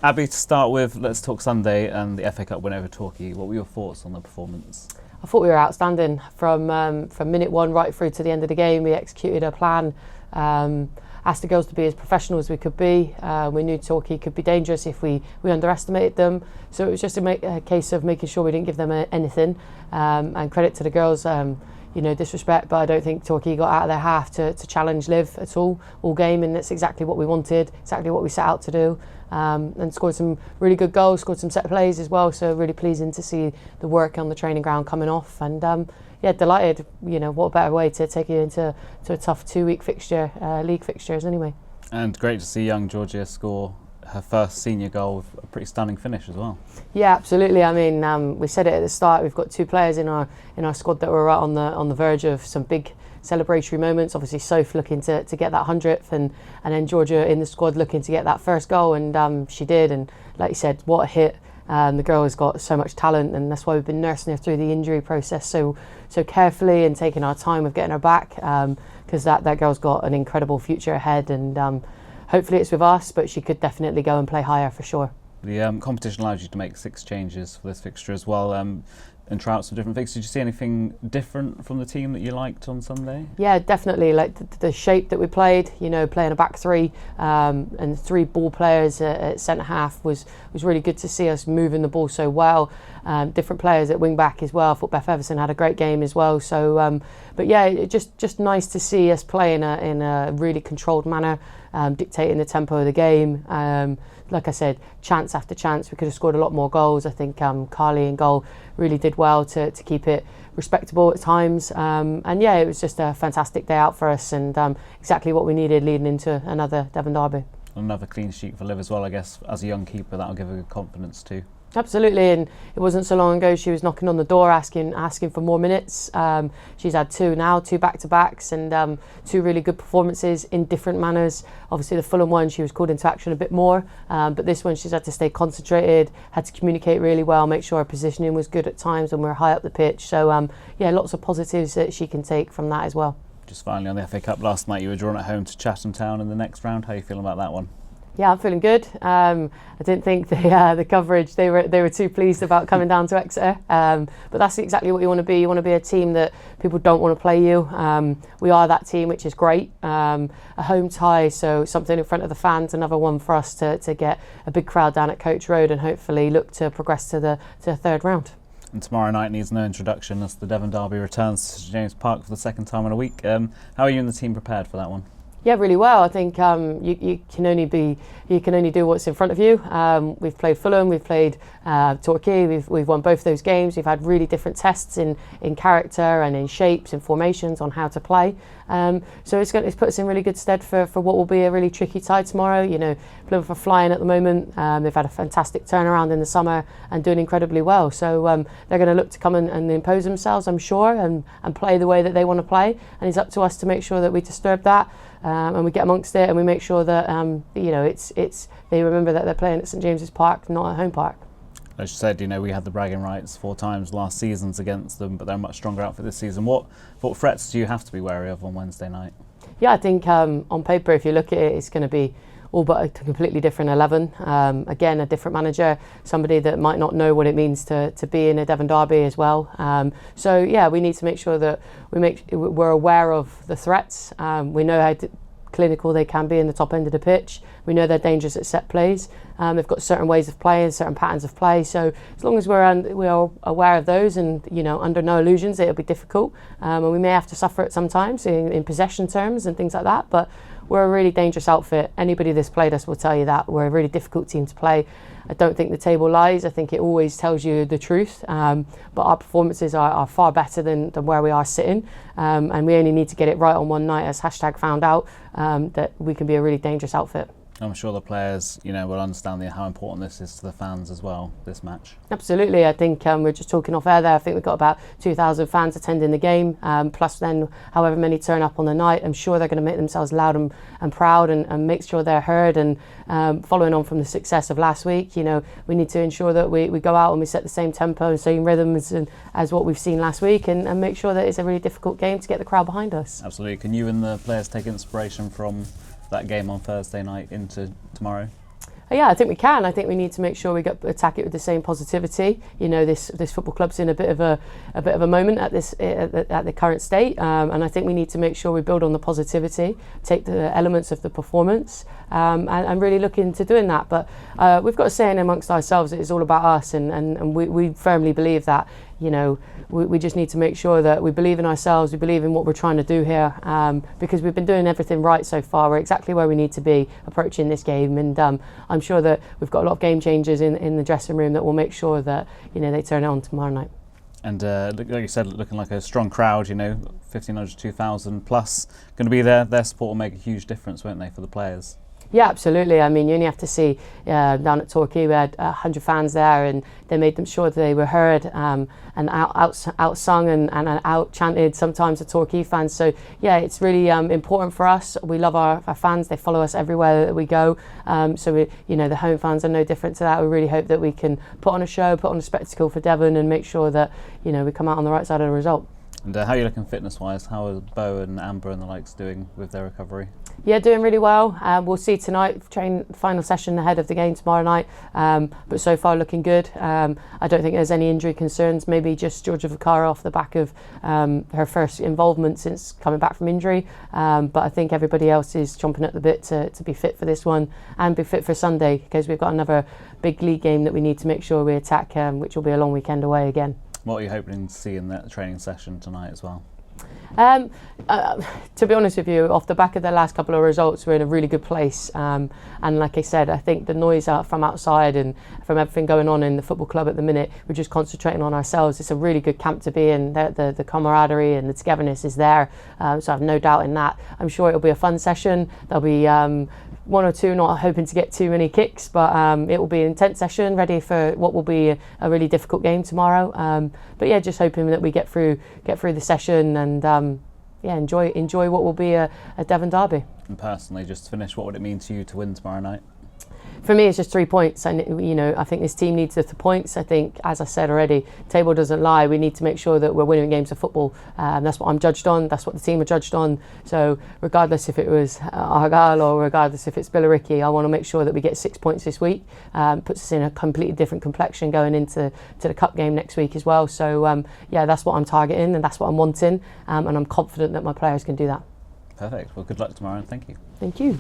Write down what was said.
Abbie, to start with, let's talk Sunday and the FA Cup win over Torquay. What were your thoughts on the performance? I thought we were outstanding from minute one right through to the end of the game. We executed a plan, asked the girls to be as professional as we could be. We knew Torquay could be dangerous if we underestimated them. So it was just a case of making sure we didn't give them anything. And credit to the girls, disrespect, but I don't think Torquay got out of their half to challenge Liv at all game, and that's exactly what we wanted, exactly what we set out to do. And scored some really good goals, scored some set plays as well, so really pleasing to see the work on the training ground coming off, and delighted. What a better way to take you into a tough 2-week fixture, league fixtures anyway. And great to see young Georgia score her first senior goal with a pretty stunning finish as well. Yeah, absolutely. I mean, we said it at the start, we've got two players in our squad that were right on the verge of some big celebratory moments. Obviously Soph looking to get that 100th, and then Georgia in the squad looking to get that first goal, and she did, and like you said, what a hit. The girl has got so much talent, and that's why we've been nursing her through the injury process so carefully and taking our time with getting her back, because that girl's got an incredible future ahead, and hopefully it's with us, but she could definitely go and play higher for sure. The competition allows you to make 6 changes for this fixture as well, and try out some different things. Did you see anything different from the team that you liked on Sunday? Yeah, definitely. Like the shape that we played, playing a back three, and 3 ball players at centre half was really good to see us moving the ball so well. Different players at wing back as well. I thought Beth Everson had a great game as well. So, but yeah, just nice to see us play in a really controlled manner, dictating the tempo of the game. Like I said, chance after chance, we could have scored a lot more goals. I think Carly in goal really did well to keep it respectable at times. And yeah, it was just a fantastic day out for us, and exactly what we needed leading into another Devon derby. Another clean sheet for Liv as well, I guess. As a young keeper, that'll give her good confidence too. Absolutely, and it wasn't so long ago she was knocking on the door asking for more minutes. She's had 2 back-to-backs, and 2 really good performances in different manners. Obviously the Fulham one, she was called into action a bit more, but this one she's had to stay concentrated, had to communicate really well, make sure her positioning was good at times when we were high up the pitch. So lots of positives that she can take from that as well. Just finally on the FA Cup last night, you were drawn at home to Chatham Town in the next round. How are you feeling about that one? Yeah, I'm feeling good. I didn't think the coverage, they were too pleased about coming down to Exeter, but that's exactly what you want to be. You want to be a team that people don't want to play you. We are that team, which is great. A home tie, so something in front of the fans, another one for us to get a big crowd down at Coach Road and hopefully look to progress to the 3rd round. And tomorrow night needs no introduction as the Devon derby returns to St James Park for the 2nd time in a week. How are you and the team prepared for that one? Yeah, really well. I think you can only do what's in front of you. We've played Fulham, we've played Torquay, we've won both those games. We've had really different tests in character and in shapes and formations on how to play. So it's put us in really good stead for what will be a really tricky tie tomorrow. Plymouth are flying at the moment. They've had a fantastic turnaround in the summer and doing incredibly well. So they're going to look to come and impose themselves, I'm sure, and play the way that they want to play. And it's up to us to make sure that we disturb that. And we get amongst it, and we make sure that they remember that they're playing at St James's Park, not at home park. As you said, we had the bragging rights 4 times last seasons against them, but they're a much stronger outfit this season. What threats do you have to be wary of on Wednesday night? Yeah, I think on paper, if you look at it, it's going to be all but a completely different 11. Again, a different manager, somebody that might not know what it means to be in a Devon derby as well. So yeah, we need to make sure that we're aware of the threats. We know how clinical they can be in the top end of the pitch. We know they're dangerous at set plays. They've got certain ways of playing, certain patterns of play. So as long as we are aware of those, and under no illusions, it'll be difficult, and we may have to suffer it sometimes in possession terms and things like that. But we're a really dangerous outfit. Anybody that's played us will tell you that. We're a really difficult team to play. I don't think the table lies. I think it always tells you the truth. But our performances are far better than where we are sitting. And we only need to get it right on one night, as hashtag found out, that we can be a really dangerous outfit. I'm sure the players, will understand how important this is to the fans as well, this match. Absolutely. I think we're just talking off air there. I think we've got about 2,000 fans attending the game, plus then however many turn up on the night. I'm sure they're going to make themselves loud and proud and make sure they're heard. And following on from the success of last week, we need to ensure that we go out and we set the same tempo and same rhythms as what we've seen last week, and make sure that it's a really difficult game to get the crowd behind us. Absolutely. Can you and the players take inspiration from that game on Thursday night into tomorrow? Yeah, I think we can. I think we need to make sure we attack it with the same positivity. You know, this football club's in a bit of a moment at the current state, and I think we need to make sure we build on the positivity, take the elements of the performance, and really look into doing that. But we've got a saying amongst ourselves that it's all about us, and we firmly believe that. You know, we just need to make sure that we believe in ourselves, we believe in what we're trying to do here, because we've been doing everything right so far. We're exactly where we need to be approaching this game, and I'm sure that we've got a lot of game changers in the dressing room that will make sure that, you know, they turn it on tomorrow night. And like you said, looking like a strong crowd, you know, 1,500 to 2,000 plus, going to be there. Their support will make a huge difference, won't they, for the players? Yeah, absolutely. I mean, you only have to see down at Torquay, we had 100 fans there, and they made them sure that they were heard and out-sung and out-chanted sometimes the Torquay fans. So, yeah, it's really important for us. We love our fans. They follow us everywhere that we go. So, you know, the home fans are no different to that. We really hope that we can put on a show, put on a spectacle for Devon, and make sure that, you know, we come out on the right side of the result. And how are you looking fitness-wise? How are Bo and Amber and the likes doing with their recovery? Yeah, doing really well. We'll see tonight, train final session ahead of the game tomorrow night. But so far looking good. I don't think there's any injury concerns. Maybe just Georgia Vaccaro off the back of her first involvement since coming back from injury. But I think everybody else is chomping at the bit to be fit for this one and be fit for Sunday, because we've got another big league game that we need to make sure we attack, which will be a long weekend away again. What are you hoping to see in that training session tonight as well? To be honest with you, off the back of the last couple of results, we're in a really good place. And like I said, I think the noise from outside and from everything going on in the football club at the minute, we're just concentrating on ourselves. It's a really good camp to be in. The camaraderie and the togetherness is there. So I have no doubt in that. I'm sure it'll be a fun session. There'll be one or two, not hoping to get too many kicks, but it will be an intense session, ready for what will be a really difficult game tomorrow. But yeah, just hoping that we get through the session and enjoy what will be a Devon derby. And personally, just to finish, what would it mean to you to win tomorrow night? For me, it's just 3 points. And, you know, I think this team needs the points. I think, as I said already, table doesn't lie. We need to make sure that we're winning games of football. That's what I'm judged on. That's what the team are judged on. So regardless if it was Argyle or regardless if it's Billericay, I want to make sure that we get 6 points this week. Puts us in a completely different complexion going into the cup game next week as well. So, that's what I'm targeting and that's what I'm wanting. And I'm confident that my players can do that. Perfect. Well, good luck tomorrow and thank you. Thank you.